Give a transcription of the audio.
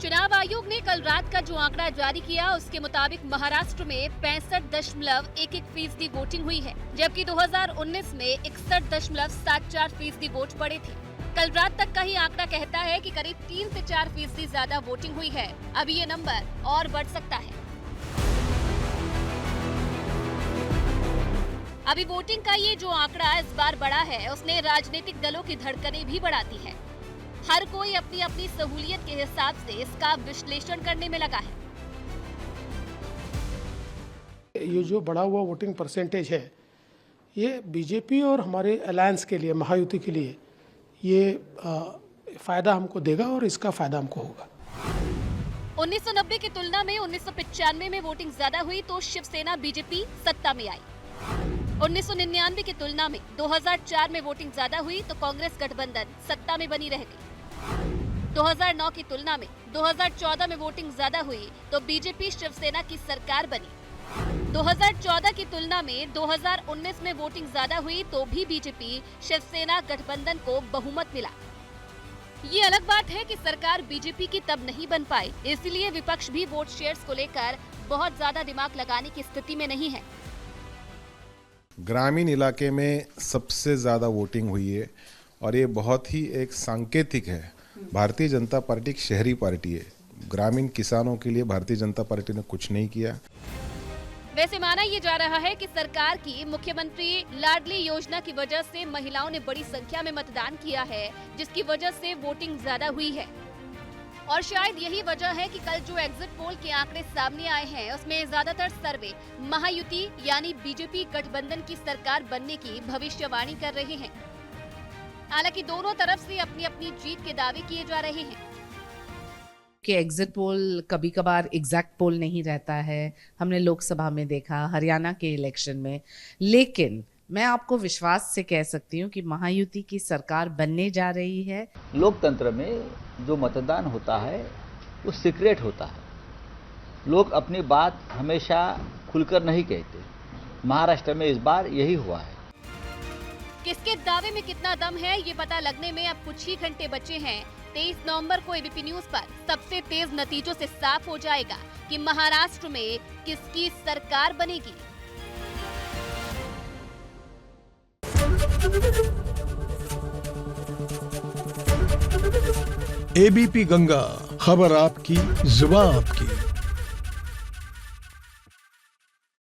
चुनाव आयोग ने कल रात का जो आंकड़ा जारी किया उसके मुताबिक महाराष्ट्र में 65.11% वोटिंग हुई है, जबकि 2019 में 61.74% वोट पड़े थे। कल रात तक का ही आंकड़ा कहता है कि करीब 3 से 4% ज्यादा वोटिंग हुई है। अभी ये नंबर और बढ़ सकता है। अभी वोटिंग का ये जो आंकड़ा इस बार बढ़ा है उसने राजनीतिक दलों की धड़कनें भी बढ़ा दी है। हर कोई अपनी अपनी सहूलियत के हिसाब से इसका विश्लेषण करने में लगा है। ये जो बढ़ा हुआ वोटिंग परसेंटेज है, ये बीजेपी और हमारे अलायंस के लिए, महायुति के लिए ये फायदा हमको देगा और इसका फायदा हमको होगा। 1990 की तुलना में 1995 में वोटिंग ज्यादा हुई तो शिवसेना बीजेपी सत्ता में आई। 1999 की तुलना में 2004 में वोटिंग ज्यादा हुई तो कांग्रेस गठबंधन सत्ता में बनी रह गई। 2009 की तुलना में 2014 में वोटिंग ज्यादा हुई तो बीजेपी शिवसेना की सरकार बनी। 2014 की तुलना में 2019 में वोटिंग ज्यादा हुई तो भी बीजेपी शिवसेना गठबंधन को बहुमत मिला। ये अलग बात है कि सरकार बीजेपी की तब नहीं बन पाई, इसलिए विपक्ष भी वोट शेयर्स को लेकर बहुत ज्यादा दिमाग लगाने की स्थिति में नहीं है। ग्रामीण इलाके में सबसे ज़्यादा वोटिंग हुई है और ये बहुत ही एक सांकेतिक है। भारतीय जनता पार्टी एक शहरी पार्टी है। ग्रामीण किसानों के लिए भारतीय जनता पार्टी ने कुछ नहीं किया। वैसे माना ये जा रहा है कि सरकार की मुख्यमंत्री लाडली योजना की वजह से महिलाओं ने बड़ी संख्या में मतदान किया है, जिसकी वजह से वोटिंग ज्यादा हुई है। और शायद यही वजह है कि कल जो एग्जिट पोल के आंकड़े सामने आए हैं उसमें ज्यादातर सर्वे महायुति यानी बीजेपी गठबंधन की सरकार बनने की भविष्यवाणी कर रहे हैं। हालांकि दोनों तरफ से अपनी अपनी जीत के दावे किए जा रहे हैं कि एग्जिट पोल कभी कभार एग्जैक्ट पोल नहीं रहता है। हमने लोकसभा में देखा, हरियाणा के इलेक्शन में। लेकिन मैं आपको विश्वास से कह सकती हूँ कि महायुति की सरकार बनने जा रही है। लोकतंत्र में जो मतदान होता है वो सीक्रेट होता है। लोग अपनी बात हमेशा खुलकर नहीं कहते। महाराष्ट्र में इस बार यही हुआ है। किसके दावे में कितना दम है ये पता लगने में अब कुछ ही घंटे बचे हैं। 23 नवंबर को एबीपी न्यूज पर सबसे तेज नतीजों से साफ हो जाएगा कि महाराष्ट्र में किसकी सरकार बनेगी। एबीपी गंगा, खबर आपकी, जुबान आपकी।